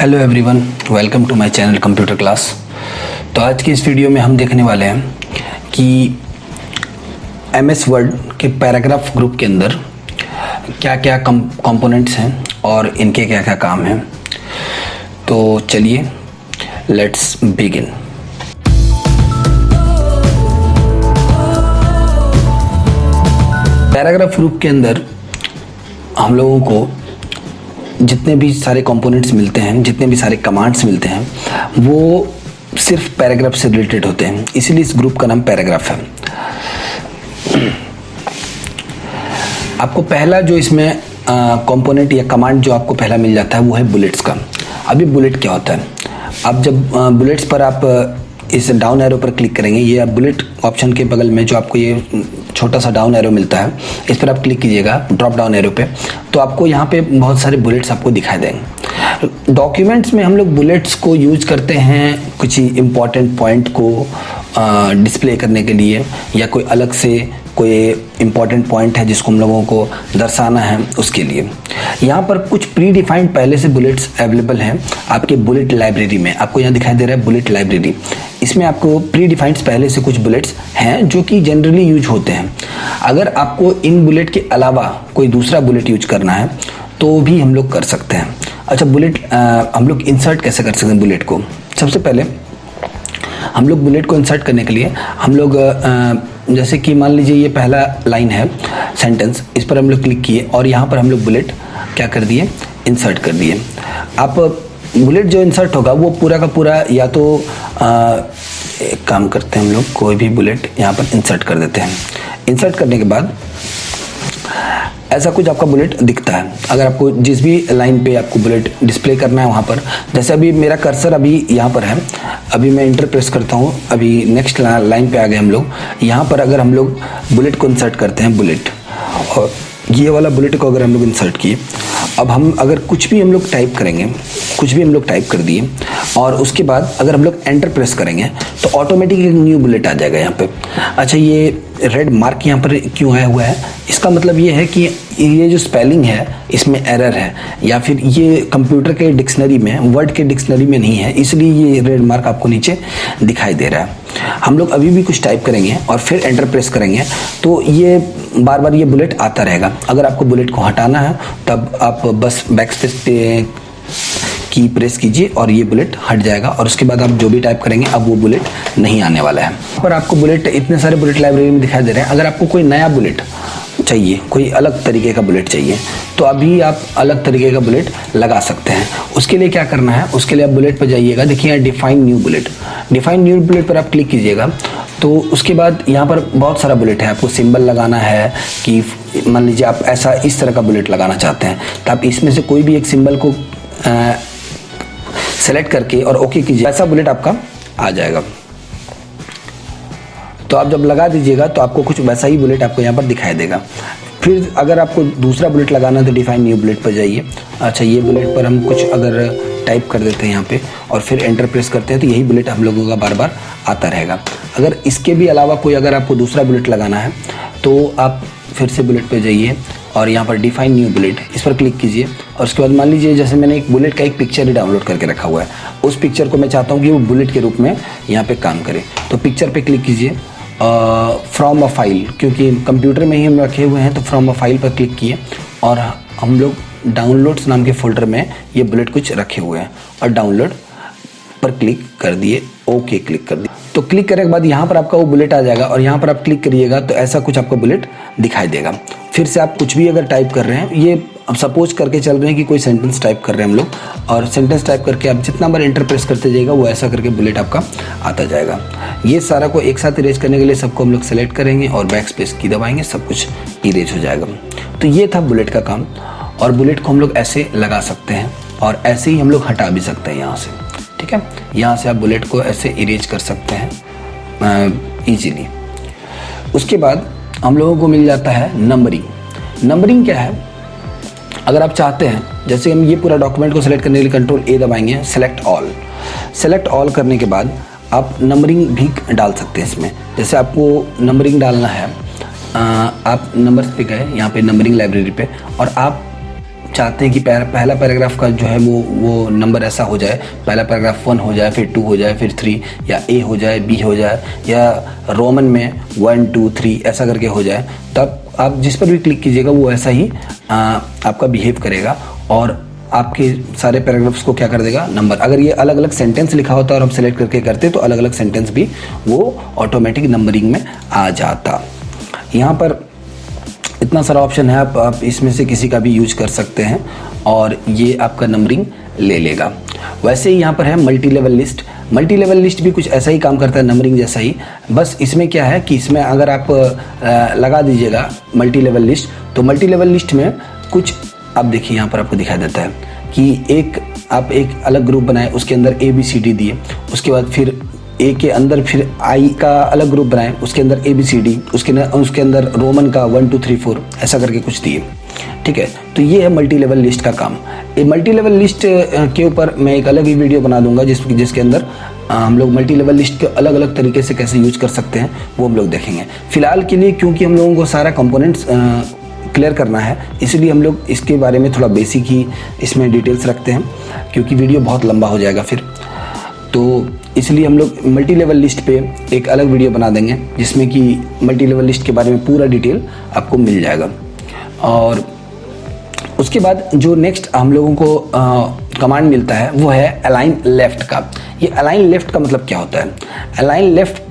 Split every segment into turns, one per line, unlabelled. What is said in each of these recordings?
Hello everyone, welcome to my channel computer class. तो आज की इस वीडियो में हम देखने वाले हैं कि एमएस वर्ड के पैराग्राफ ग्रुप के अंदर क्या क्या कंपोनेंट्स हैं और इनके क्या क्या काम हैं। तो चलिए लेट्स बिगिन। पैराग्राफ ग्रुप के अंदर हम लोगों को जितने भी सारे कंपोनेंट्स मिलते हैं, जितने भी सारे कमांड्स मिलते हैं, वो सिर्फ पैराग्राफ से रिलेटेड होते हैं, इसीलिए इस ग्रुप का नाम पैराग्राफ है। आपको पहला जो इसमें कंपोनेंट या कमांड जो आपको पहला मिल जाता है वो है बुलेट्स का। अभी बुलेट क्या होता है? अब जब बुलेट्स पर आप इस डाउन एरो पर क्लिक करेंगे, ये आप बुलेट ऑप्शन के बगल में जो आपको ये छोटा सा डाउन एरो मिलता है, इस पर आप क्लिक कीजिएगा ड्रॉप डाउन एरो पे, तो आपको यहाँ पे बहुत सारे बुलेट्स आपको दिखाई देंगे। डॉक्यूमेंट्स में हम लोग बुलेट्स को यूज करते हैं कुछ इम्पॉर्टेंट पॉइंट को डिस्प्ले करने के लिए, या कोई अलग से कोई इम्पॉर्टेंट पॉइंट है जिसको हम लोगों को दर्शाना है उसके लिए। यहाँ पर कुछ प्री डिफाइंड पहले से बुलेट्स अवेलेबल हैं आपके बुलेट लाइब्रेरी में। आपको यहाँ दिखाई दे रहा है बुलेट लाइब्रेरी, इसमें आपको प्री डिफाइंड पहले से कुछ बुलेट्स हैं जो कि जनरली यूज होते हैं। अगर आपको इन बुलेट के अलावा कोई दूसरा बुलेट यूज करना है तो भी हम लोग कर सकते हैं। अच्छा, बुलेट हम लोग इंसर्ट कैसे कर सकते हैं बुलेट को? सबसे पहले हम लोग बुलेट को इंसर्ट करने के लिए हम लोग जैसे कि मान लीजिए ये पहला लाइन है सेंटेंस, इस पर हम लोग क्लिक किए और यहाँ पर हम लोग बुलेट क्या कर दिए, इंसर्ट कर दिए। आप बुलेट जो इंसर्ट होगा वो पूरा का पूरा, या तो एक काम करते हैं हम लोग, कोई भी बुलेट यहाँ पर इंसर्ट कर देते हैं। इंसर्ट करने के बाद ऐसा कुछ आपका बुलेट दिखता है। अगर आपको जिस भी लाइन पे आपको बुलेट डिस्प्ले करना है वहाँ पर, जैसे अभी मेरा कर्सर अभी यहाँ पर है, अभी मैं इंटर प्रेस करता हूँ, अभी नेक्स्ट लाइन पे आ गए हम लोग। यहाँ पर अगर हम लोग बुलेट को इंसर्ट करते हैं, बुलेट, और ये वाला बुलेट को अगर हम लोग इंसर्ट किए, अब हम अगर कुछ भी हम लोग टाइप करेंगे, कुछ भी हम लोग टाइप कर दिए और उसके बाद अगर हम लोग एंटर प्रेस करेंगे तो ऑटोमेटिक एक न्यू बुलेट आ जाएगा यहाँ पे। अच्छा, ये रेड मार्क यहाँ पर क्यों आया हुआ है? इसका मतलब ये है कि ये जो स्पेलिंग है इसमें एरर है, या फिर ये कंप्यूटर के डिक्शनरी में, वर्ड के डिक्शनरी में नहीं है, इसलिए ये रेड मार्क आपको नीचे दिखाई दे रहा है। हम लोग अभी भी कुछ टाइप करेंगे और फिर एंटर प्रेस करेंगे तो ये बार बार ये बुलेट आता रहेगा। अगर आपको बुलेट को हटाना है तब आप बस बैकस्पेस पे की प्रेस कीजिए और ये बुलेट हट जाएगा, और उसके बाद आप जो भी टाइप करेंगे अब वो बुलेट नहीं आने वाला है। पर आपको बुलेट, इतने सारे बुलेट लाइब्रेरी में दिखाई दे रहे हैं। अगर आपको कोई नया बुलेट चाहिए, कोई अलग तरीके का बुलेट चाहिए, तो अभी आप अलग तरीके का बुलेट लगा सकते हैं। उसके लिए क्या करना है, उसके लिए आप बुलेट पर जाइएगा, देखिए define new bullet, define new bullet पर आप क्लिक कीजिएगा। तो उसके बाद यहाँ पर बहुत सारा बुलेट है, आपको सिंबल लगाना है कि मान लीजिए आप ऐसा इस तरह का बुलेट लगाना चाहते हैं, तो आप इसमें से कोई भी एक सिंबल को सेलेक्ट करके और ओके कीजिए, ऐसा बुलेट आपका आ जाएगा। तो आप जब लगा दीजिएगा तो आपको कुछ वैसा ही बुलेट आपको यहाँ पर दिखाई देगा। फिर अगर आपको दूसरा बुलेट लगाना है तो डिफाइन न्यू बुलेट पर जाइए। अच्छा, ये बुलेट पर हम कुछ अगर टाइप कर देते हैं यहाँ पे और फिर एंटर प्रेस करते हैं तो यही बुलेट हम लोगों का बार बार आता रहेगा। अगर इसके भी अलावा कोई, अगर आपको दूसरा बुलेट लगाना है तो आप फिर से बुलेट पे जाइए और यहाँ पर डिफाइन न्यू बुलेट, इस पर क्लिक कीजिए। और उसके बाद मान लीजिए जैसे मैंने एक बुलेट का एक पिक्चर ही डाउनलोड करके रखा हुआ है, उस पिक्चर को मैं चाहता हूँ कि वो बुलेट के रूप में यहाँ पे काम करे, तो पिक्चर पे क्लिक कीजिए, फ्रॉम अ फाइल, क्योंकि कंप्यूटर में ही हम रखे हुए हैं तो फ्रॉम अ फाइल पर क्लिक किए और हम लोग डाउनलोड्स नाम के फोल्डर में ये बुलेट कुछ रखे हुए हैं और डाउनलोड पर क्लिक कर दिए, ओके क्लिक कर दिए। तो क्लिक करने के बाद यहाँ पर आपका वो बुलेट आ जाएगा और यहाँ पर आप क्लिक करिएगा तो ऐसा कुछ आपका बुलेट दिखाई देगा। फिर से आप कुछ भी अगर टाइप कर रहे हैं, ये अब सपोज करके चल रहे हैं कि कोई सेंटेंस टाइप कर रहे हैं हम लोग, और सेंटेंस टाइप करके आप जितना बार एंटर प्रेस करते जाइएगा वो ऐसा करके बुलेट आपका आता जाएगा। ये सारा को एक साथ इरेज करने के लिए सबको हम लोग सेलेक्ट करेंगे और बैक स्पेस की दबाएंगे, सब कुछ इरेज हो जाएगा। तो ये था बुलेट का काम, और बुलेट को हम लोग ऐसे लगा सकते हैं और ऐसे ही हम लोग हटा भी सकते हैं यहाँ से, ठीक है। यहाँ से आप बुलेट को ऐसे इरेज कर सकते हैं ईजीली। उसके बाद हम लोगों को मिल जाता है नंबरिंग। नंबरिंग क्या है? अगर आप चाहते हैं, जैसे हम ये पूरा डॉक्यूमेंट को सेलेक्ट करने के लिए कंट्रोल ए दबाएंगे, सेलेक्ट ऑल। सेलेक्ट ऑल करने के बाद आप नंबरिंग भी डाल सकते हैं इसमें। जैसे आपको नंबरिंग डालना है, आप नंबर्स पे गए यहाँ पे नंबरिंग लाइब्रेरी पे, और आप चाहते हैं कि पहला पैराग्राफ का जो है वो नंबर ऐसा हो जाए, पहला पैराग्राफ 1 हो जाए, फिर 2 हो जाए, फिर 3, या ए हो जाए, बी हो जाए, या रोमन में 1 2 3 ऐसा करके हो जाए, तब आप जिस पर भी क्लिक कीजिएगा वो ऐसा ही आपका बिहेव करेगा और आपके सारे पैराग्राफ्स को क्या कर देगा, नंबर। अगर ये अलग अलग सेंटेंस लिखा होता और हम सेलेक्ट करके करते तो अलग अलग सेंटेंस भी वो ऑटोमेटिक नंबरिंग में आ जाता। यहाँ पर इतना सारा ऑप्शन है, आप इसमें से किसी का भी यूज कर सकते हैं और ये आपका नंबरिंग ले लेगा। वैसे ही यहाँ पर है multi level list. Multi level list भी कुछ ऐसा ही काम करता है नंबरिंग जैसा ही, बस इसमें क्या है कि इसमें अगर आप लगा दीजिएगा मल्टी लेवल लिस्ट, तो मल्टी लेवल लिस्ट में कुछ आप देखिए यहाँ पर आपको दिखाई देता है कि आप एक अलग ग्रुप बनाए, उसके अंदर ABCD दिए, उसके बाद फिर ए के अंदर फिर आई का अलग ग्रुप बनाए, उसके अंदर ABCD, उसके अंदर रोमन का 1 2 3 4 ऐसा करके कुछ दिए। ठीक है, तो ये है मल्टी लेवल लिस्ट का काम। ये मल्टी लेवल लिस्ट के ऊपर मैं एक अलग ही वीडियो बना दूंगा जिसके अंदर हम लोग मल्टी लेवल लिस्ट के अलग अलग तरीके से कैसे यूज कर सकते हैं वो हम लोग देखेंगे। फिलहाल के लिए क्योंकि हम लोगों को सारा कंपोनेंट्स क्लियर करना है, इसलिए हम लोग इसके बारे में थोड़ा बेसिक ही इसमें डिटेल्स रखते हैं, क्योंकि वीडियो बहुत लंबा हो जाएगा फिर। तो इसलिए हम लोग मल्टी लेवल लिस्ट पे एक अलग वीडियो बना देंगे जिसमें कि मल्टी लेवल लिस्ट के बारे में पूरा डिटेल आपको मिल जाएगा। और उसके बाद जो नेक्स्ट हम लोगों को कमांड मिलता है वो है अलाइन लेफ्ट का। ये अलाइन लेफ्ट का मतलब क्या होता है? अलाइन लेफ्ट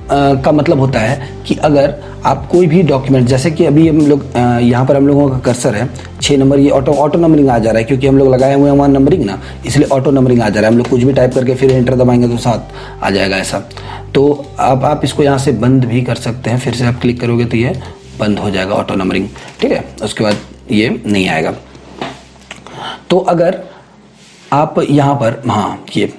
का मतलब होता है कि अगर आप कोई भी डॉक्यूमेंट, जैसे कि अभी हम लोग यहाँ पर हम लोगों का कर्सर है 6 नंबर, ये ऑटो नंबरिंग आ जा रहा है क्योंकि हम लोग लगाए हुए हैं वहाँ नंबरिंग ना, इसलिए ऑटो नंबरिंग आ जा रहा है। हम लोग कुछ भी टाइप करके फिर एंटर दबाएंगे तो साथ आ जाएगा ऐसा। तो अब आप इसको यहाँ से बंद भी कर सकते हैं, फिर से आप क्लिक करोगे तो ये बंद हो जाएगा ऑटो नंबरिंग। ठीक है, उसके बाद ये नहीं आएगा। तो अगर आप यहाँ पर ये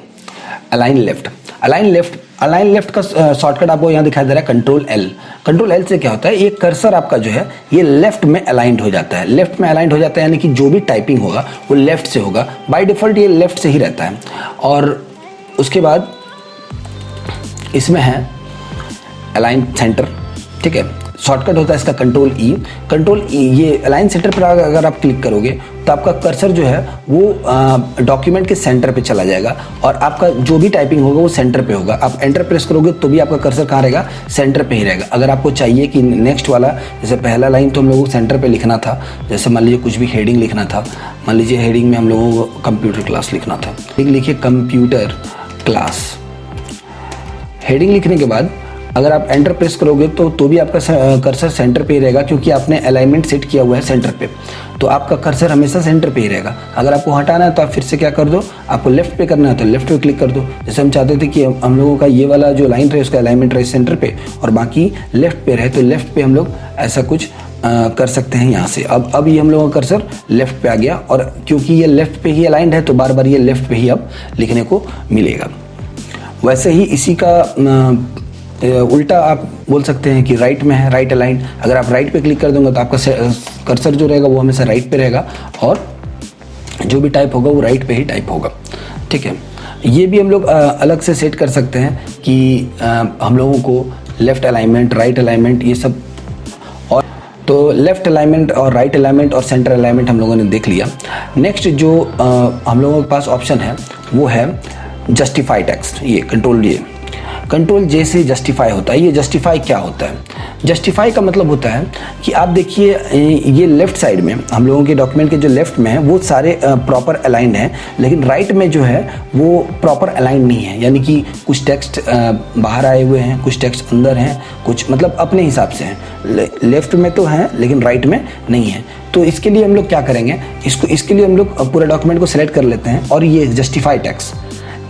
अलाइन लेफ्ट का शॉर्टकट आपको यहाँ दिखाई दे रहा है कंट्रोल एल। कंट्रोल एल से क्या होता है, ये कर्सर आपका जो है ये लेफ्ट में अलाइंड हो जाता है। लेफ्ट में अलाइंड हो जाता है यानी कि जो भी टाइपिंग होगा वो लेफ्ट से होगा, बाय डिफॉल्ट ये लेफ्ट से ही रहता है। और उसके बाद इसमें है अलाइन सेंटर। ठीक है, शॉर्टकट होता है इसका कंट्रोल ई। ये अलाइन सेंटर पर अगर आप क्लिक करोगे तो आपका कर्सर जो है वो डॉक्यूमेंट के सेंटर पे चला जाएगा और आपका जो भी टाइपिंग होगा वो सेंटर पे होगा। आप एंटर प्रेस करोगे तो भी आपका कर्सर कहाँ रहेगा, सेंटर पे ही रहेगा। अगर आपको चाहिए कि नेक्स्ट वाला, जैसे पहला लाइन तो हम लोगों को सेंटर पे लिखना था, जैसे मान लीजिए कुछ भी हेडिंग लिखना था, मान लीजिए हेडिंग में हम लोगों को कंप्यूटर क्लास लिखना था, लिखिए कंप्यूटर क्लास। हेडिंग लिखने के बाद अगर आप एंटर प्रेस करोगे तो भी आपका कर्सर सेंटर पे ही रहेगा क्योंकि आपने अलाइनमेंट सेट किया हुआ है सेंटर पे, तो आपका कर्सर हमेशा सेंटर पे ही रहेगा। अगर आपको हटाना है तो आप फिर से क्या कर दो, आपको लेफ्ट पे करना है तो लेफ्ट पे क्लिक कर दो। जैसे हम चाहते थे कि हम लोगों का ये वाला जो लाइन रहे उसका अलाइनमेंट रहे सेंटर पे और बाकी लेफ्ट पे रहे, तो लेफ्ट पे हम लोग ऐसा कुछ कर सकते हैं यहाँ से। अब ये हम लोगों का कर्सर लेफ्ट पे आ गया और क्योंकि ये लेफ्ट पे ही अलाइंड है तो बार बार ये लेफ्ट पे ही अब लिखने को मिलेगा। वैसे ही इसी का उल्टा आप बोल सकते हैं कि राइट में है, राइट अलाइन। अगर आप राइट पे क्लिक कर दोगे तो आपका कर्सर जो रहेगा वो हमेशा राइट पे रहेगा और जो भी टाइप होगा वो राइट पे ही टाइप होगा। ठीक है, ये भी हम लोग अलग से सेट कर सकते हैं कि हम लोगों को लेफ्ट अलाइनमेंट, राइट अलाइनमेंट, ये सब। और तो लेफ्ट अलाइनमेंट और राइट अलाइनमेंट और सेंटर अलाइनमेंट हम लोगों ने देख लिया। नेक्स्ट जो हम लोगों के पास ऑप्शन है वो है जस्टिफाई टेक्स्ट। ये कंट्रोल जे से जस्टिफाई होता है। ये जस्टिफाई क्या होता है? जस्टिफाई का मतलब होता है कि आप देखिए ये लेफ्ट साइड में हम लोगों के डॉक्यूमेंट के जो लेफ्ट में है वो सारे प्रॉपर अलाइंड हैं, लेकिन राइट में जो है वो प्रॉपर अलाइंड नहीं है। यानी कि कुछ टेक्स्ट बाहर आए हुए हैं, कुछ टेक्स्ट अंदर हैं, कुछ मतलब अपने हिसाब से हैं। लेफ्ट में तो हैं लेकिन राइट में नहीं है। तो इसके लिए हम लोग क्या करेंगे, इसके लिए हम लोग पूरा डॉक्यूमेंट को सिलेक्ट कर लेते हैं और ये जस्टिफाई टेक्स्ट,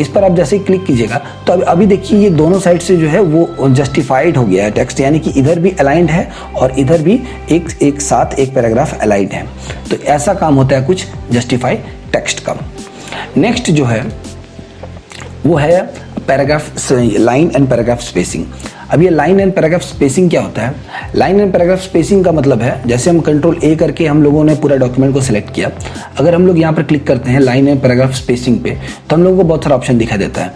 इस पर आप जैसे ही क्लिक कीजिएगा तो अभी देखिए ये दोनों साइड से जो है वो जस्टिफाइड हो गया है टेक्स्ट, यानी कि इधर भी अलाइंड है और इधर भी एक साथ एक पैराग्राफ अलाइंड है। तो ऐसा काम होता है कुछ जस्टिफाई टेक्स्ट का। नेक्स्ट जो है वो है paragraph line and paragraph spacing. अब ये लाइन एंड पैराग्राफ स्पेसिंग क्या होता है? लाइन एंड पैराग्राफ स्पेसिंग का मतलब है जैसे हम कंट्रोल ए करके हम लोगों ने पूरा डॉक्यूमेंट को सिलेक्ट किया, अगर हम लोग यहाँ पर क्लिक करते हैं लाइन एंड पैराग्राफ स्पेसिंग पे तो हम लोगों को बहुत सारा ऑप्शन दिखाई देता है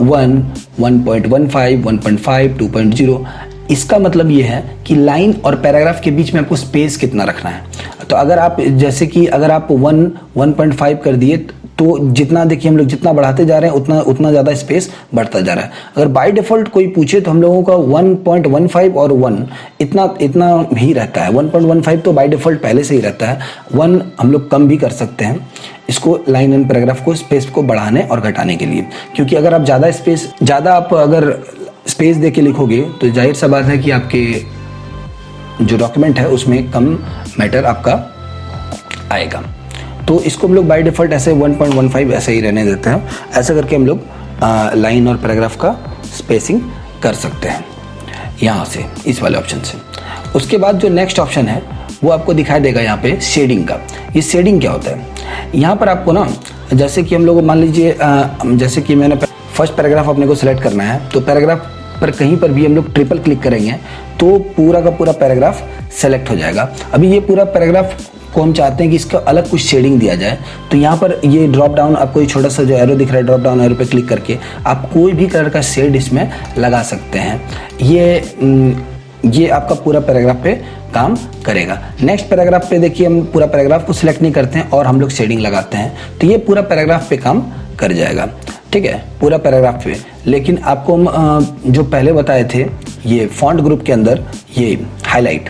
1, 1.15, 1.5, 2.0। इसका मतलब ये है कि लाइन और पैराग्राफ के बीच में आपको स्पेस कितना रखना है। तो अगर आप जैसे कि अगर आप 1.5 कर दिए तो जितना देखिए हम लोग जितना बढ़ाते जा रहे हैं उतना ज़्यादा स्पेस बढ़ता जा रहा है। अगर बाय डिफ़ॉल्ट कोई पूछे तो हम लोगों का 1.15 और 1 इतना ही रहता है। 1.15 तो बाय डिफ़ॉल्ट पहले से ही रहता है। 1 हम लोग कम भी कर सकते हैं इसको, लाइन एंड पैराग्राफ को स्पेस को बढ़ाने और घटाने के लिए, क्योंकि अगर आप ज़्यादा आप अगर स्पेस दे के लिखोगे तो जाहिर सा बात है कि आपके जो डॉक्यूमेंट है उसमें कम मैटर आपका आएगा। तो इसको हम लोग बाय डिफ़ॉल्ट ऐसे 1.15 ऐसे ही रहने देते हैं। ऐसा करके हम लोग लाइन और पैराग्राफ का स्पेसिंग कर सकते हैं यहाँ से, इस वाले ऑप्शन से। उसके बाद जो नेक्स्ट ऑप्शन है वो आपको दिखाई देगा यहाँ पे शेडिंग का। ये शेडिंग क्या होता है? यहाँ पर आपको ना, जैसे कि हम लोग मान लीजिए जैसे कि मैंने फर्स्ट पैराग्राफ अपने को सिलेक्ट करना है, तो पैराग्राफ पर कहीं पर भी हम लोग ट्रिपल क्लिक करेंगे तो पूरा का पूरा पैराग्राफ सेलेक्ट हो जाएगा। अभी ये पूरा पैराग्राफ को हम चाहते हैं कि इसका अलग कुछ शेडिंग दिया जाए, तो यहाँ पर ये ड्रॉप डाउन आपको ये छोटा सा जो एरो दिख रहा है, ड्रॉप डाउन एरो पे क्लिक करके आप कोई भी कलर का शेड इसमें लगा सकते हैं। ये आपका पूरा पैराग्राफ पे काम करेगा। नेक्स्ट पैराग्राफ पे देखिए हम पूरा पैराग्राफ को सिलेक्ट नहीं करते हैं और हम लोग शेडिंग लगाते हैं, तो ये पूरा पैराग्राफ पे काम कर जाएगा। ठीक है, पूरा पैराग्राफ पे। लेकिन आपको हम जो पहले बताए थे ये फॉन्ट ग्रुप के अंदर ये हाईलाइट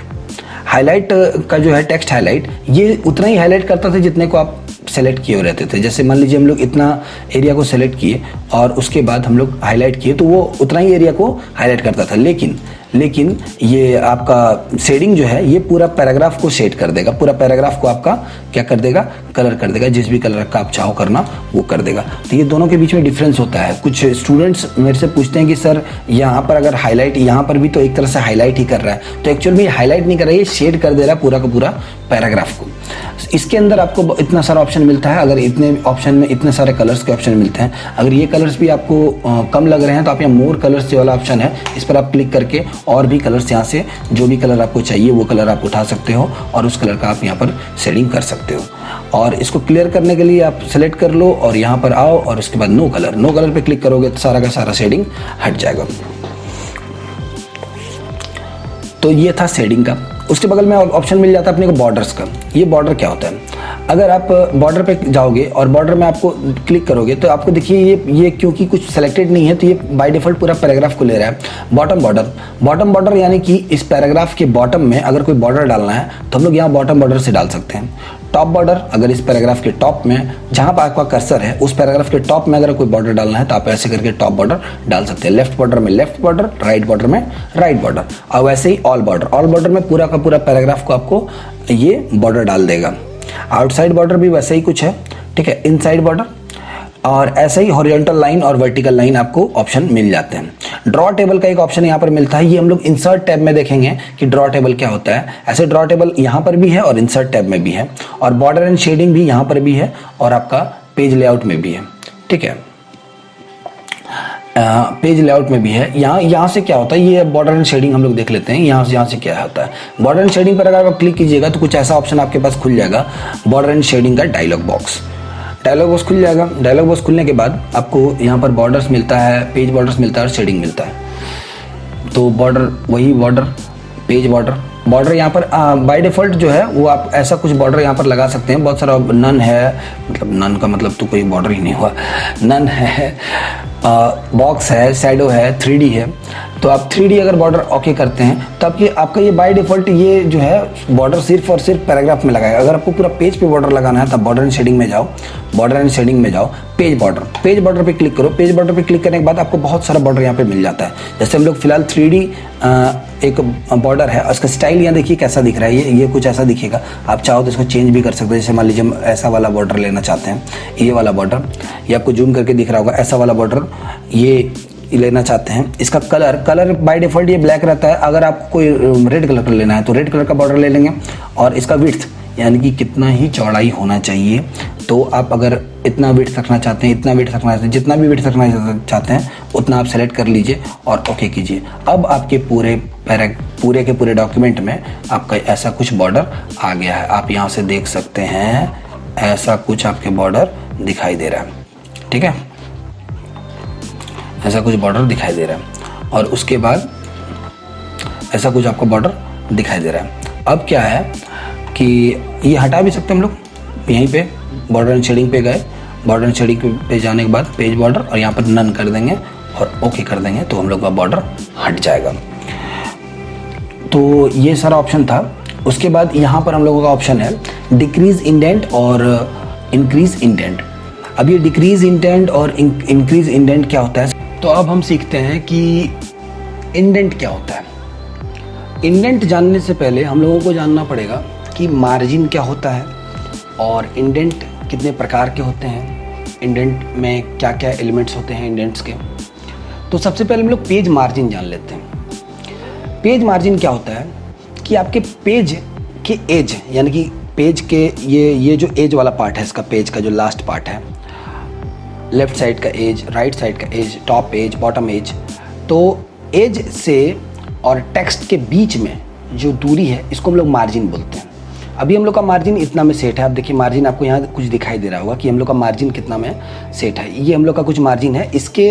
का जो है टेक्स्ट हाईलाइट, ये उतना ही हाईलाइट करता था जितने को आप सेलेक्ट किए रहते थे। जैसे मान लीजिए हम लोग इतना एरिया को सेलेक्ट किए और उसके बाद हम लोग हाईलाइट किए तो वो उतना ही एरिया को हाईलाइट करता था। लेकिन ये आपका शेडिंग जो है ये पूरा पैराग्राफ को शेड कर देगा, पूरा पैराग्राफ को आपका क्या कर देगा, कलर कर देगा, जिस भी कलर का आप चाहो करना वो कर देगा। तो ये दोनों के बीच में डिफरेंस होता है। कुछ स्टूडेंट्स मेरे से पूछते हैं कि सर यहाँ पर अगर हाईलाइट, यहाँ पर भी तो एक तरह से हाईलाइट ही कर रहा है, तो एक्चुअल में हाईलाइट नहीं कर रहा है, ये शेड कर दे रहा है पूरा का पूरा पैराग्राफ को। इसके अंदर आपको इतना सारा ऑप्शन मिलता है। अगर इतने ऑप्शन में इतने सारे कलर्स के ऑप्शन मिलते हैं, अगर ये कलर्स भी आपको कम लग रहे हैं तो आप यहाँ मोर कलर्स वाला ऑप्शन है, इस पर आप क्लिक करके और भी कलर्स यहाँ से जो भी कलर आपको चाहिए वो कलर आप उठा सकते हो और उस कलर का आप यहाँ पर शेडिंग कर सकते हो। और इसको क्लियर करने के लिए आप सेलेक्ट कर लो और यहाँ पर आओ और उसके बाद नो कलर पे क्लिक करोगे तो सारा का सारा शेडिंग हट जाएगा। तो ये था शेडिंग का। उसके बगल में ऑप्शन मिल जाता है अपने को बॉर्डर्स का। ये बॉर्डर क्या होता है? अगर आप बॉर्डर पे जाओगे और बॉर्डर में आपको क्लिक करोगे तो आपको देखिए ये क्योंकि कुछ सेलेक्टेड नहीं है तो ये बाय डिफ़ॉल्ट पूरा पैराग्राफ को ले रहा है। बॉटम बॉर्डर यानी कि इस पैराग्राफ के बॉटम में अगर कोई बॉर्डर डालना है तो हम लोग यहाँ बॉटम बॉर्डर से डाल सकते हैं। टॉप बॉर्डर, अगर इस पैराग्राफ के टॉप में जहाँ पर आपका कर्सर है उस पैराग्राफ के टॉप में अगर कोई बॉर्डर डालना है तो आप ऐसे करके टॉप बॉर्डर डाल सकते हैं। लेफ्ट बॉर्डर में लेफ्ट बॉर्डर, राइट बॉर्डर में राइट बॉर्डर, और वैसे ही ऑल बॉर्डर में पूरा का पूरा पैराग्राफ को आपको ये बॉर्डर डाल देगा। आउटसाइड बॉर्डर भी वैसे ही कुछ है, ठीक है, इनसाइड बॉर्डर, और ऐसे ही हॉरिजॉन्टल लाइन और वर्टिकल लाइन आपको ऑप्शन मिल जाते हैं। ड्रॉ टेबल का एक ऑप्शन यहाँ पर मिलता है, ये हम लोग इंसर्ट टैब में देखेंगे कि ड्रॉ टेबल क्या होता है। ऐसे ड्रॉ टेबल यहाँ पर भी है और इंसर्ट टैब में भी है, और बॉर्डर एंड शेडिंग भी यहाँ पर भी है और आपका पेज लेआउट में भी है। ठीक है, पेज लेआउट में भी है। यहाँ से क्या होता है, ये बॉर्डर एंड शेडिंग हम लोग देख लेते हैं। यहाँ से क्या होता है, बॉर्डर एंड शेडिंग पर अगर आप क्लिक कीजिएगा तो कुछ ऐसा ऑप्शन आपके पास खुल जाएगा, बॉर्डर एंड शेडिंग का डायलॉग बॉक्स खुल जाएगा। डायलॉग बॉक्स खुलने के बाद आपको यहाँ पर बॉर्डर्स मिलता है, पेज बॉर्डर्स मिलता है और शेडिंग मिलता है। तो बॉर्डर वही बॉर्डर, पेज बॉर्डर यहाँ पर बाय डिफ़ॉल्ट जो है वो आप ऐसा कुछ बॉर्डर यहाँ पर लगा सकते हैं। बहुत सारा नन है, मतलब नन का मतलब तो कोई बॉर्डर ही नहीं हुआ, नन है, बॉक्स है, शैडो है, 3D है। तो आप 3D अगर बॉर्डर ओके करते हैं तो आपका ये बाय डिफ़ॉल्ट ये जो है बॉर्डर सिर्फ और सिर्फ पैराग्राफ में लगाएगा। अगर आपको पूरा पेज पे बॉर्डर लगाना है तब बॉर्डर एंड शेडिंग में जाओ, पेज बॉर्डर पे क्लिक करो। पेज बॉर्डर पे क्लिक करने के बाद आपको बहुत सारा बॉर्डर यहाँ पे मिल जाता है। जैसे हम लोग फिलहाल 3D एक बॉर्डर है, उसका स्टाइल यहाँ देखिए कैसा दिख रहा है, ये कुछ ऐसा दिखेगा। आप चाहो तो इसको चेंज भी कर सकते हैं। जैसे मान लीजिए हम ऐसा वाला बॉर्डर लेना चाहते हैं, ये वाला बॉर्डर, ये आपको जूम करके दिख रहा होगा, ऐसा वाला बॉर्डर ये लेना चाहते हैं। इसका कलर बाय डिफ़ॉल्ट ये ब्लैक रहता है। अगर आपको कोई रेड कलर का लेना है तो रेड कलर का बॉर्डर ले लेंगे। और इसका विड्थ यानी कि कितना ही चौड़ाई होना चाहिए, तो आप अगर इतना विड्थ रखना चाहते हैं, जितना भी विड्थ रखना चाहते हैं उतना आप सेलेक्ट कर लीजिए और ओके कीजिए। अब आपके पूरे के पूरे डॉक्यूमेंट में आपका ऐसा कुछ बॉर्डर आ गया है। आप यहाँ से देख सकते हैं ऐसा कुछ आपके बॉर्डर दिखाई दे रहा है। ठीक है, ऐसा कुछ बॉर्डर दिखाई दे रहा है और उसके बाद ऐसा कुछ आपको बॉर्डर दिखाई दे रहा है। अब क्या है कि ये हटा भी सकते हैं हम लोग। यहीं पे बॉर्डर एंड शेडिंग पे गए, बॉर्डर एंड शेडिंग पे जाने के बाद पेज बॉर्डर और यहाँ पर नन कर देंगे और ओके कर देंगे तो हम लोग का बॉर्डर हट जाएगा। तो ये सारा ऑप्शन था। उसके बाद यहाँ पर हम लोगों का ऑप्शन है डिक्रीज इंडेंट और इंक्रीज इंडेंट। अब ये डिक्रीज इंडेंट और इंक्रीज इंडेंट क्या होता है, तो अब हम सीखते हैं कि इंडेंट क्या होता है। इंडेंट जानने से पहले हम लोगों को जानना पड़ेगा कि मार्जिन क्या होता है और इंडेंट कितने प्रकार के होते हैं, इंडेंट में क्या क्या एलिमेंट्स होते हैं इंडेंट्स के। तो सबसे पहले हम लोग पेज मार्जिन जान लेते हैं। पेज मार्जिन क्या होता है कि आपके पेज के एज, यानी कि पेज के ये जो एज वाला पार्ट है, इसका पेज का जो लास्ट पार्ट है, लेफ्ट साइड का एज, राइट साइड का edge, top edge, bottom edge, तो एज से और टेक्स्ट के बीच में जो दूरी है इसको हम लोग मार्जिन बोलते हैं। अभी हम लोग का मार्जिन इतना में सेट है। आप देखिए मार्जिन आपको यहाँ कुछ दिखाई दे रहा होगा कि हम लोग का मार्जिन कितना में सेट है। ये हम लोग का कुछ मार्जिन है। इसके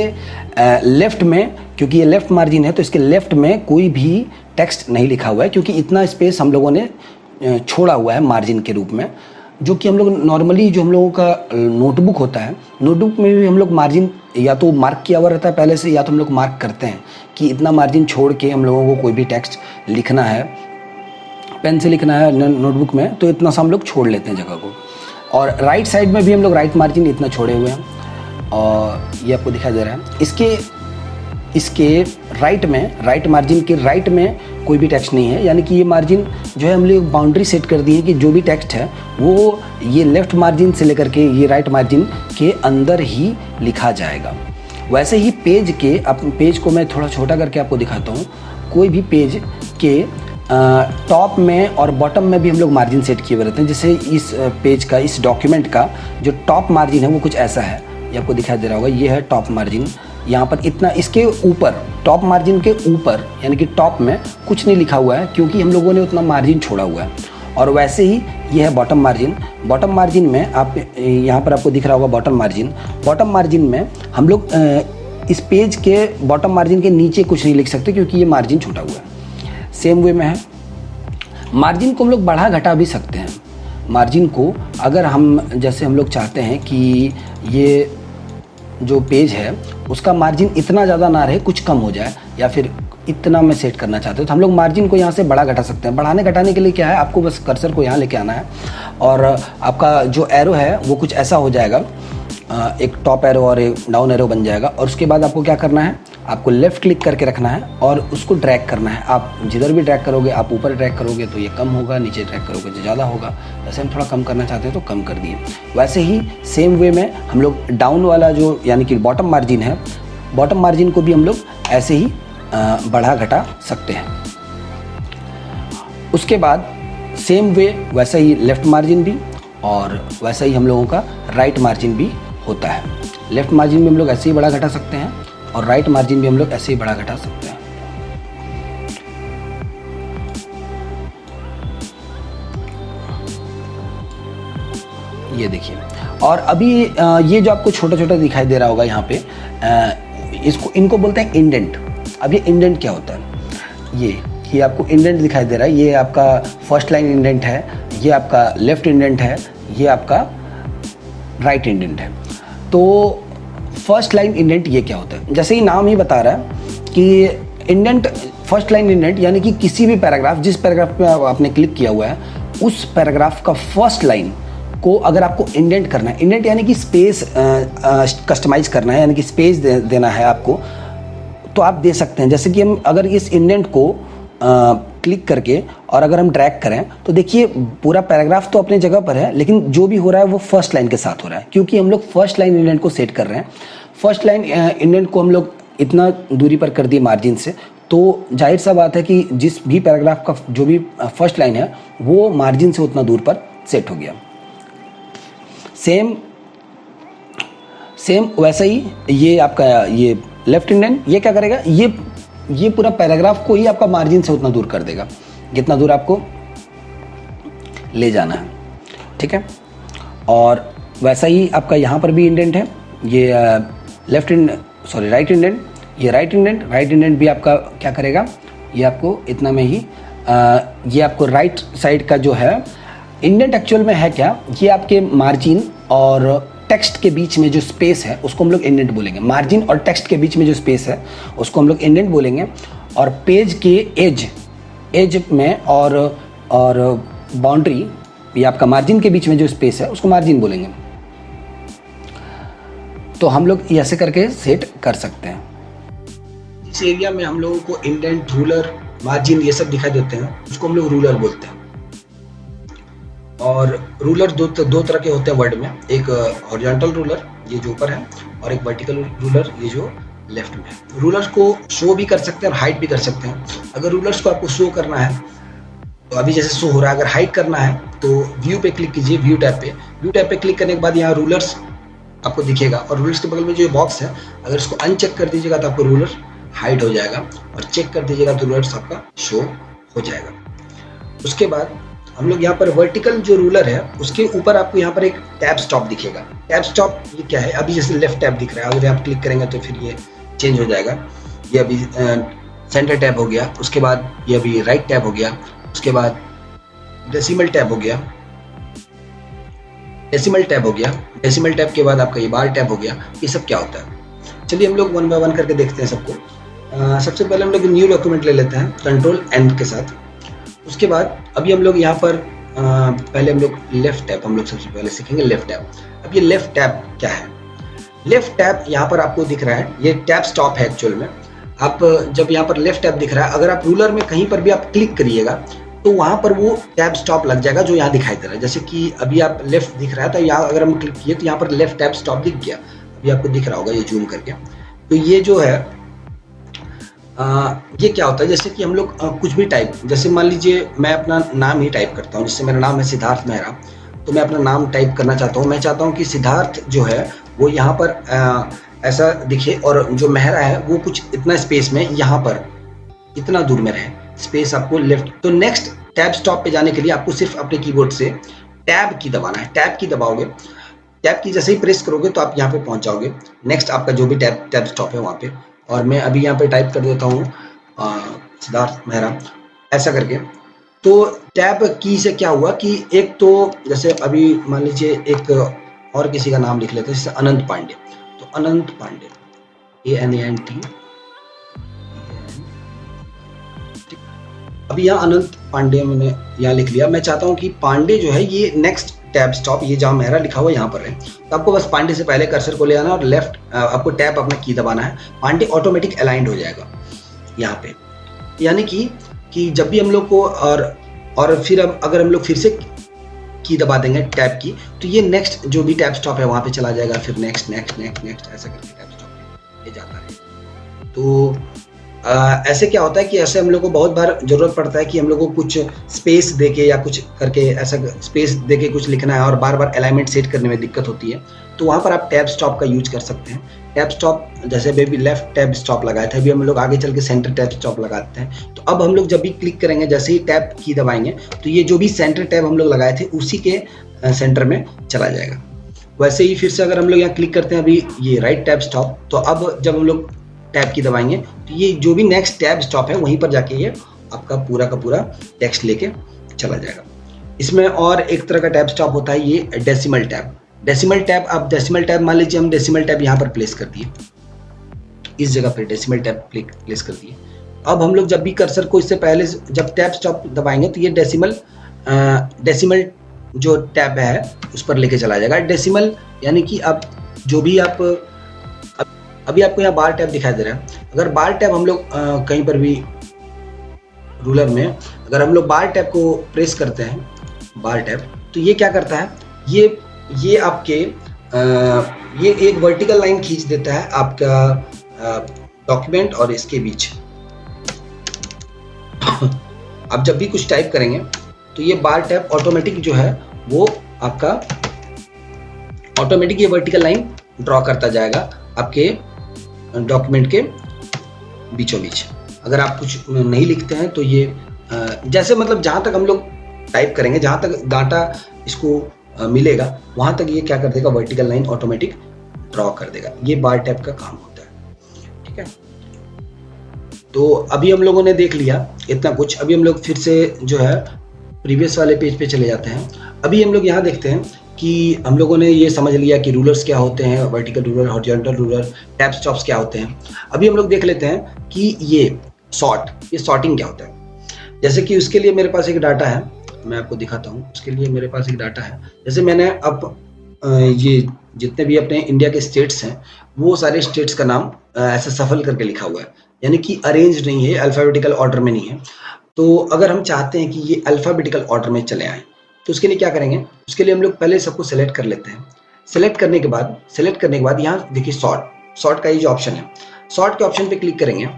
लेफ़्ट में, क्योंकि ये लेफ़्ट मार्जिन है तो इसके लेफ़्ट में कोई भी टेक्स्ट नहीं लिखा हुआ है, क्योंकि इतना स्पेस हम लोगों ने छोड़ा हुआ है मार्जिन के रूप में, जो कि हम लोग नॉर्मली जो हम लोगों का नोटबुक होता है, नोटबुक में भी हम लोग मार्जिन या तो मार्क किया हुआ रहता है पहले से, या तो हम लोग मार्क करते हैं कि इतना मार्जिन छोड़ के हम लोगों को कोई भी टेक्स्ट लिखना है, पेन से लिखना है नोटबुक में, तो इतना सा हम लोग छोड़ लेते हैं जगह को। और राइट साइड में भी हम लोग राइट मार्जिन इतना छोड़े हुए हैं और ये आपको दिखाई दे रहा है। इसके राइट में, राइट मार्जिन के राइट में कोई भी टेक्स्ट नहीं है, यानी कि ये मार्जिन जो है हम लोग बाउंड्री सेट कर दी है कि जो भी टेक्स्ट है वो ये लेफ़्ट मार्जिन से लेकर के ये राइट मार्जिन के अंदर ही लिखा जाएगा। वैसे ही पेज के, अब पेज को मैं थोड़ा छोटा करके आपको दिखाता हूँ। कोई भी पेज के टॉप में और बॉटम में भी हम लोग मार्जिन सेट किए हुए रहते हैं। जैसे इस पेज का, इस डॉक्यूमेंट का जो टॉप मार्जिन है वो कुछ ऐसा है, ये आपको दिखाई दे रहा होगा, ये है टॉप मार्जिन। यहाँ पर इतना, इसके ऊपर, टॉप मार्जिन के ऊपर यानी कि टॉप में कुछ नहीं लिखा हुआ है, क्योंकि हम लोगों ने उतना मार्जिन छोड़ा हुआ है। और वैसे ही ये है बॉटम मार्जिन। बॉटम मार्जिन में आप यहाँ पर आपको दिख रहा होगा बॉटम मार्जिन। बॉटम मार्जिन में हम लोग इस पेज के बॉटम मार्जिन के नीचे कुछ नहीं लिख सकते, क्योंकि ये मार्जिन छोटा हुआ है। सेम वे में है, मार्जिन को हम लोग बढ़ा घटा भी सकते हैं। मार्जिन को अगर हम, जैसे हम लोग चाहते हैं कि ये जो पेज है उसका मार्जिन इतना ज़्यादा ना रहे, कुछ कम हो जाए, या फिर इतना में सेट करना चाहते हो, तो हम लोग मार्जिन को यहाँ से बढ़ा घटा सकते हैं। बढ़ाने घटाने के लिए क्या है, आपको बस कर्सर को यहाँ लेके आना है और आपका जो एरो है वो कुछ ऐसा हो जाएगा, एक टॉप एरो और एक डाउन एरो बन जाएगा। और उसके बाद आपको क्या करना है, आपको लेफ़्ट क्लिक करके रखना है और उसको ड्रैग करना है। आप जिधर भी ड्रैग करोगे, आप ऊपर ड्रैग करोगे तो ये कम होगा, नीचे ड्रैग करोगे तो ज़्यादा होगा। जैसे हम थोड़ा कम करना चाहते हैं तो कम कर दिए। वैसे ही सेम वे में हम लोग डाउन वाला जो यानी कि बॉटम मार्जिन है, बॉटम मार्जिन को भी हम लोग ऐसे ही बढ़ा घटा सकते हैं। उसके बाद सेम वे वैसा ही लेफ़्ट मार्जिन भी, और वैसा ही हम लोगों का राइट मार्जिन भी होता है। लेफ़्ट मार्जिन भी हम लोग ऐसे ही बढ़ा घटा सकते हैं और राइट मार्जिन भी हम लोग ऐसे ही बढ़ा घटा सकते हैं। ये देखिए, और अभी ये जो आपको छोटा छोटा दिखाई दे रहा होगा यहाँ पे, इनको बोलते हैं इंडेंट। अब ये इंडेंट क्या होता है, ये आपको इंडेंट दिखाई दे रहा है, ये आपका फर्स्ट लाइन इंडेंट है, ये आपका लेफ्ट इंडेंट है, ये आपका राइट इंडेंट है। तो फर्स्ट लाइन इंडेंट ये क्या होता है, जैसे ही नाम ही बता रहा है कि इंडेंट, फर्स्ट लाइन इंडेंट यानी कि किसी भी पैराग्राफ, जिस पैराग्राफ पे आपने क्लिक किया हुआ है उस पैराग्राफ का फर्स्ट लाइन को अगर आपको इंडेंट करना है, इंडेंट यानी कि स्पेस कस्टमाइज करना है, यानी कि स्पेस देना है आपको, तो आप दे सकते हैं। जैसे कि हम अगर इस इंडेंट को क्लिक करके और अगर हम ड्रैग करें तो देखिए पूरा पैराग्राफ तो अपने जगह पर है, लेकिन जो भी हो रहा है वो फर्स्ट लाइन के साथ हो रहा है, क्योंकि हम लोग फर्स्ट लाइन इंडेंट को सेट कर रहे हैं। फर्स्ट लाइन इंडेंट को हम लोग इतना दूरी पर कर दिए मार्जिन से, तो जाहिर सा बात है कि जिस भी पैराग्राफ का जो भी फर्स्ट लाइन है वो मार्जिन से उतना दूर पर सेट हो गया। सेम वैसा ही ये आपका ये लेफ्ट इंडेंट, ये क्या करेगा, ये पूरा पैराग्राफ को ही आपका मार्जिन से उतना दूर कर देगा जितना दूर आपको ले जाना है, ठीक है। और वैसा ही आपका यहाँ पर भी इंडेंट है, ये राइट इंडेंट, ये राइट इंडेंट भी आपका क्या करेगा, ये आपको इतना में ही ये आपको राइट साइड का जो है इंडेंट एक्चुअल में है क्या, ये आपके मार्जिन और टेक्स्ट के बीच में जो स्पेस है उसको हम लोग इंडेंट बोलेंगे। मार्जिन और टेक्स्ट के बीच में जो स्पेस है उसको हम लोग इंडेंट बोलेंगे। और पेज के एज में और बाउंड्री, ये आपका मार्जिन के बीच में जो स्पेस है उसको मार्जिन बोलेंगे। तो हम लोग ऐसे करके सेट कर सकते हैं। इस एरिया में हम लोगों को इंडेंट, रूलर, मार्जिन ये सब दिखाई देते हैं, उसको हम लोग रूलर बोलते हैं। और रूलर दो तरह के होते हैं वर्ड में, एक हॉरिजॉन्टल रूलर ये जो ऊपर है, और एक वर्टिकल रूलर ये जो लेफ्ट में है। रूलर्स को शो भी कर सकते हैं और हाइड भी कर सकते हैं। अगर रूलर्स को आपको शो करना है तो अभी जैसे शो हो रहा है, अगर हाइड करना है तो व्यू पे क्लिक कीजिए, व्यू टैब पे क्लिक करने के बाद यहाँ रूलर्स आपको दिखेगा, और रूलर्स के बगल में जो बॉक्स है अगर इसको अनचेक कर दीजिएगा तो आपको रूलर हाइड हो जाएगा, और चेक कर दीजिएगा तो रूलर्स आपका शो हो जाएगा। उसके बाद हम लोग यहाँ पर वर्टिकल जो रूलर है उसके ऊपर आपको यहाँ पर एक टैब स्टॉप दिखेगा। टैब स्टॉप ये क्या है, अभी जैसे लेफ्ट टैब दिख रहा है, अगर आप क्लिक करेंगे तो फिर ये चेंज हो जाएगा। ये अभी सेंटर टैब हो गया, उसके बाद ये अभी राइट टैब हो गया, उसके बाद डेसिमल टैब हो गया, डेसिमल टैब हो गया, डेसिमल टैब के बाद आपका ये बार टैब हो गया। ये सब क्या होता है, चलिए हम लोग वन बाय वन करके देखते हैं सबको। सबसे पहले हम लोग न्यू डॉक्यूमेंट ले लेते हैं कंट्रोल एन के साथ। उसके बाद अभी हम लोग यहाँ पर पहले हम लोग लेफ्ट टैब हम लोग सबसे पहले सीखेंगे लेफ्ट टैब। अब ये लेफ्ट टैब क्या है, लेफ्ट टैब यहाँ पर आपको दिख रहा है, ये टैब स्टॉप है एक्चुअल में। आप जब यहाँ पर लेफ्ट टैब दिख रहा है, अगर आप रूलर में कहीं पर भी आप क्लिक करिएगा तो वहाँ पर वो टैब स्टॉप लग जाएगा जो यहाँ दिखाई दे रहा है। जैसे कि अभी आप लेफ्ट दिख रहा है तो यहाँ अगर हम क्लिक किए तो यहाँ पर लेफ्ट टैब स्टॉप दिख गया, अभी आपको दिख रहा होगा ये जूम करके। तो ये जो है ये क्या होता है, जैसे कि हम लोग कुछ भी टाइप, जैसे मान लीजिए मैं अपना नाम ही टाइप करता हूँ, जैसे मेरा नाम है सिद्धार्थ मेहरा, तो मैं अपना नाम टाइप करना चाहता हूँ। मैं चाहता हूँ कि सिद्धार्थ जो है वो यहाँ पर ऐसा दिखे, और जो मेहरा है वो कुछ इतना स्पेस में यहाँ पर इतना दूर में रहे, स्पेस आपको लेफ्ट। तो नेक्स्ट टैब स्टॉप पे जाने के लिए आपको सिर्फ अपने कीबोर्ड से टैब की दबाना है। टैब की दबाओगे, टैब की जैसे ही प्रेस करोगे तो आप यहाँ पे पहुँच जाओगे, नेक्स्ट आपका जो भी टैब स्टॉप है वहाँ पे। और मैं अभी यहाँ पे टाइप कर देता हूँ सिद्धार्थ मेहरा ऐसा करके। तो टैब की से क्या हुआ कि एक तो जैसे अभी मान लीजिए एक और किसी का नाम लिख लेते हैं, जैसे अनंत पांडे, तो अनंत पांडे ANANT। अभी यहाँ अनंत पांडे मैंने यहाँ लिख लिया। मैं चाहता हूँ कि पांडे जो है ये नेक्स्ट टैब स्टॉप, ये जहाँ मेहरा लिखा हुआ यहाँ पर है, तो आपको बस पांडे से पहले कर्सर को ले आना और लेफ्ट आपको टैब अपना की दबाना है। पांडे ऑटोमेटिक अलाइंड हो जाएगा यहाँ पे, यानी कि जब भी हम लोग को और फिर अब अगर हम लोग फिर से की दबा देंगे टैब की, तो ये नेक्स्ट जो भी टैब स्टॉप है वहाँ पे चला जाएगा, फिर नेक्स्ट नेक्स्ट नेक्स्ट नेक्स्ट ऐसा करके टैब स्टॉप ये जाता है। तो ऐसे क्या होता है कि ऐसे हम लोग को बहुत बार जरूरत पड़ता है कि हम लोग को कुछ स्पेस देके या कुछ करके ऐसा स्पेस देके कुछ लिखना है और बार बार अलाइनमेंट सेट करने में दिक्कत होती है, तो वहाँ पर आप टैब स्टॉप का यूज कर सकते हैं। टैब स्टॉप जैसे अभी लेफ्ट टैब स्टॉप लगाए थे, अभी हम लोग आगे चल के सेंटर टैब स्टॉप लगाते हैं। तो अब हम लोग जब भी क्लिक करेंगे, जैसे ही टैब की दबाएंगे तो ये जो भी सेंटर टैब हम लोग लगाए थे उसी के सेंटर में चला जाएगा। वैसे ही फिर से अगर हम लोग यहाँ क्लिक करते हैं अभी ये राइट टैब स्टॉप, तो अब जब हम लोग टैब की दबाएंगे तो ये जो भी नेक्स्ट टैब स्टॉप है वहीं पर जाके ये आपका पूरा का पूरा टेक्स्ट लेके चला जाएगा। इसमें और एक तरह का टैब स्टॉप होता है ये डेसिमल टैब। डेसिमल टैब, आप डेसिमल टैब मान लीजिए हम डेसिमल टैब यहाँ पर प्लेस कर दिए, इस जगह पर डेसिमल टैब प्लेस कर दिए। अब हम लोग जब भी कर्सर को इससे पहले जब टैब स्टॉप दबाएंगे तो ये डेसिमल जो टैब है उस पर लेके चला जाएगा। डेसिमल यानी कि अब जो भी आप अभी आपको यहाँ बार टैब दिखाई दे रहा है, अगर बार टैब हम लोग कहीं पर भी रूलर में अगर हम लोग बार टैब को प्रेस करते हैं, बार टैब, तो ये क्या करता है, ये आपके ये एक वर्टिकल लाइन खींच देता है आपका डॉक्यूमेंट और इसके बीच। आप जब भी कुछ टाइप करेंगे तो ये बार टैब ऑटोमेटिक जो है वो आपका ऑटोमेटिक ये वर्टिकल लाइन ड्रॉ करता जाएगा आपके डॉक्यूमेंट के बीचों बीच। अगर आप कुछ नहीं लिखते हैं तो ये जैसे मतलब जहाँ तक हम लोग टाइप करेंगे, जहाँ तक डाटा इसको मिलेगा वहाँ तक ये क्या कर देगा, वर्टिकल लाइन ऑटोमेटिक ड्रॉ कर देगा। ये बार टैब का काम होता है, ठीक है। तो अभी हम लोगों ने देख लिया इतना कुछ। अभी हम लोग फिर से जो है
प्रीवियस वाले पेज पे चले जाते हैं। अभी हम लोग यहाँ देखते हैं कि हम लोगों ने ये समझ लिया कि रूलर्स क्या होते हैं, vertical ruler, horizontal ruler, tab stops क्या होते हैं। अभी हम लोग देख लेते हैं कि ये सॉर्टिंग क्या होता है। जैसे कि उसके लिए मेरे पास एक डाटा है, मैं आपको दिखाता हूँ। उसके लिए मेरे पास एक डाटा है, जैसे मैंने अब ये जितने भी अपने इंडिया के स्टेट्स हैं वो सारे स्टेट्स का नाम ऐसे सफल करके लिखा हुआ है, यानी कि अरेंज नहीं है, अल्फ़ाबेटिकल ऑर्डर में नहीं है। तो अगर हम चाहते हैं कि ये अल्फ़ाबेटिकल ऑर्डर में चले आएँ तो उसके लिए क्या करेंगे, उसके लिए हम लोग पहले सबको सेलेक्ट कर लेते हैं। सेलेक्ट करने के बाद यहाँ देखिए सॉर्ट का ये जो ऑप्शन है, सॉर्ट के ऑप्शन पे क्लिक करेंगे।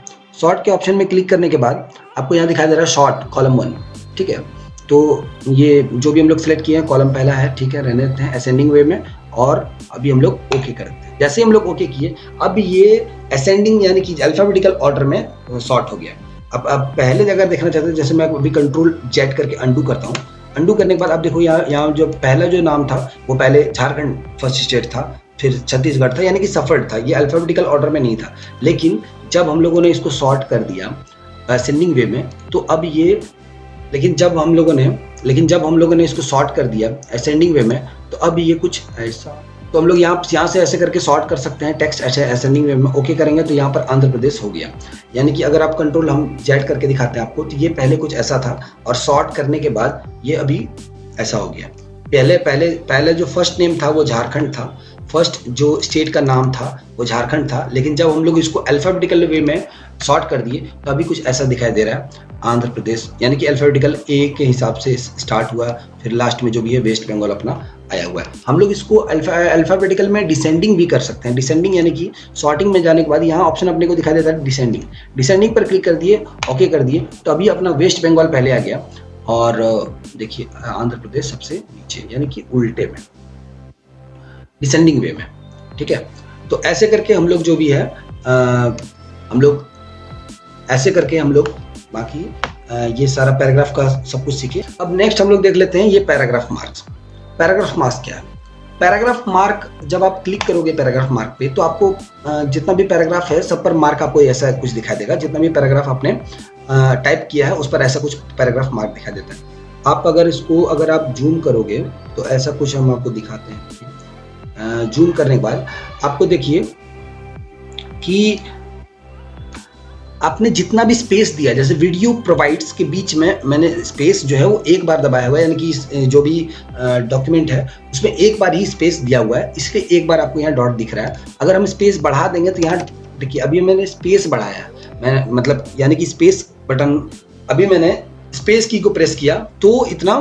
सॉर्ट के ऑप्शन में क्लिक करने के बाद आपको यहाँ दिखाई दे रहा है शॉर्ट कॉलम 1, ठीक है। तो ये जो भी हम लोग सेलेक्ट किए हैं कॉलम पहला है, ठीक है, रहने देते हैं असेंडिंग वे में। और अभी हम लोग ओके करते हैं। जैसे हम लोग ओके किए, अब ये असेंडिंग यानी कि अल्फ़ाबेटिकल ऑर्डर में सॉर्ट हो गया। अब पहले अगर देखना चाहते हैं, जैसे मैं अभी कंट्रोल जेड करके अंडू करता हूँ। अंडू करने के बाद आप देखो यहाँ जो पहला जो नाम था वो पहले झारखंड फर्स्ट स्टेट था, फिर छत्तीसगढ़ था, यानी कि सफर्ड था, ये अल्फ़ाबेटिकल ऑर्डर में नहीं था। लेकिन जब हम लोगों ने इसको सॉर्ट कर दिया असेंडिंग वे में, तो अब ये लेकिन जब हम लोगों ने इसको सॉर्ट कर दिया असेंडिंग वे में, तो अब ये कुछ ऐसा, तो हम लोग यहाँ से ऐसे करके सॉर्ट कर सकते हैं टेक्स्ट ऐसे असेंडिंग वे में। ओके करेंगे तो यहाँ पर आंध्र प्रदेश हो गया। यानी कि अगर आप कंट्रोल हम जेड करके दिखाते हैं आपको, तो ये पहले कुछ ऐसा था और सॉर्ट करने के बाद ये अभी ऐसा हो गया। पहले जो फर्स्ट नेम था वो झारखंड था, फर्स्ट जो स्टेट का नाम था वो झारखंड था, लेकिन जब हम लोग इसको अल्फ़ाबेटिकल वे में सॉर्ट कर दिए तो अभी कुछ ऐसा दिखाई दे रहा है आंध्र प्रदेश, यानी कि अल्फ़ाबेटिकल ए के हिसाब से स्टार्ट हुआ, फिर लास्ट में जो भी है वेस्ट बंगाल अपना आया हुआ है। हम लोग इसको अल्फ़ाबेटिकल में डिसेंडिंग भी कर सकते हैं। डिसेंडिंग यानी कि सॉर्टिंग में जाने के बाद यहाँ ऑप्शन अपने को दिखाई देता है डिसेंडिंग पर क्लिक कर दिए, ओके कर दिए, तो अभी अपना वेस्ट बंगाल पहले आ गया और देखिए आंध्र प्रदेश सबसे नीचे, यानी कि उल्टे में, डिसेंडिंग वे में, ठीक है। तो ऐसे करके हम लोग जो भी है हम लोग बाकी ये सारा पैराग्राफ का सब कुछ सीखे। अब नेक्स्ट हम लोग देख लेते हैं ये पैराग्राफ मार्क्स। पैराग्राफ मार्क्स क्या है? पैराग्राफ मार्क, जब आप क्लिक करोगे पैराग्राफ मार्क पे तो आपको जितना भी पैराग्राफ है सब पर मार्क आपको ऐसा कुछ दिखाई देगा। जितना भी पैराग्राफ आपने टाइप किया है उस पर ऐसा कुछ पैराग्राफ मार्क दिखाई देता है। आप अगर आप जूम करोगे तो ऐसा कुछ हम आपको दिखाते हैं। जूम करने के बाद आपको देखिए कि आपने जितना भी स्पेस दिया, जैसे वीडियो प्रोवाइड्स के बीच में मैंने स्पेस जो है वो एक बार दबाया हुआ है, यानी कि जो भी डॉक्यूमेंट है उसमें एक बार ही स्पेस दिया हुआ है, इसलिए एक बार आपको यहाँ डॉट दिख रहा है। अगर हम स्पेस बढ़ा देंगे तो यहाँ देखिए अभी मैंने स्पेस बढ़ाया, मैं मतलब यानी कि स्पेस बटन, अभी मैंने स्पेस की को प्रेस किया तो इतना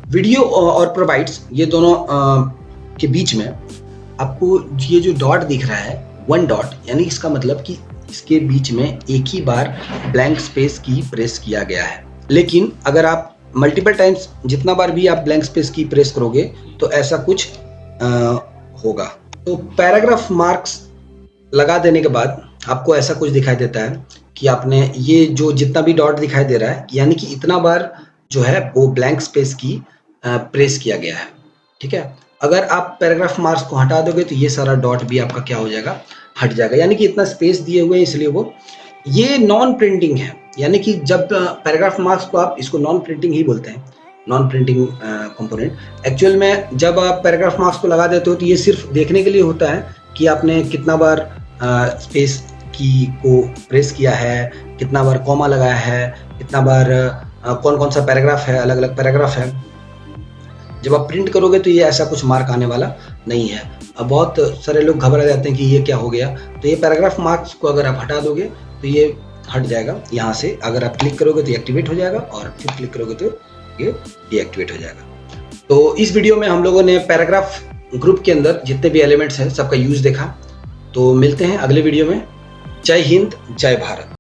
वीडियो और प्रोवाइड्स ये दोनों के बीच में आपको ये जो डॉट दिख रहा है, 1 डॉट, यानी इसका मतलब कि इसके बीच में एक ही बार ब्लैंक स्पेस की प्रेस किया गया है। लेकिन अगर आप मल्टीपल टाइम्स जितना बार भी आप ब्लैंक स्पेस की प्रेस करोगे तो ऐसा कुछ होगा। तो पैराग्राफ मार्क्स लगा देने के बाद आपको ऐसा कुछ दिखाई देता है कि आपने ये जो जितना भी डॉट दिखाई दे रहा है, यानी कि इतना बार जो है वो ब्लैंक स्पेस की प्रेस किया गया है, ठीक है। अगर आप पैराग्राफ मार्क्स को हटा दोगे तो ये सारा डॉट भी आपका क्या हो जाएगा, हट जाएगा, यानी कि इतना स्पेस दिए हुए हैं इसलिए वो ये नॉन प्रिंटिंग है। यानी कि जब पैराग्राफ मार्क्स को आप इसको नॉन प्रिंटिंग ही बोलते हैं, नॉन प्रिंटिंग कंपोनेंट। एक्चुअल में जब आप पैराग्राफ मार्क्स को लगा देते हो तो ये सिर्फ देखने के लिए होता है कि आपने कितना बार स्पेस की को प्रेस किया है, कितना बार कॉमा लगाया है, कितना बार कौन कौन सा पैराग्राफ है, अलग अलग पैराग्राफ है। जब आप प्रिंट करोगे तो ये ऐसा कुछ मार्क आने वाला नहीं है। अब बहुत सारे लोग घबरा जाते हैं कि ये क्या हो गया, तो ये पैराग्राफ मार्क्स को अगर आप हटा दोगे तो ये हट जाएगा। यहाँ से अगर आप क्लिक करोगे तो ये एक्टिवेट हो जाएगा और फिर क्लिक करोगे तो ये डीएक्टिवेट हो जाएगा। तो इस वीडियो में हम लोगों ने पैराग्राफ ग्रुप के अंदर जितने भी एलिमेंट्स हैं सबका यूज देखा। तो मिलते हैं अगले वीडियो में। जय हिंद, जय भारत।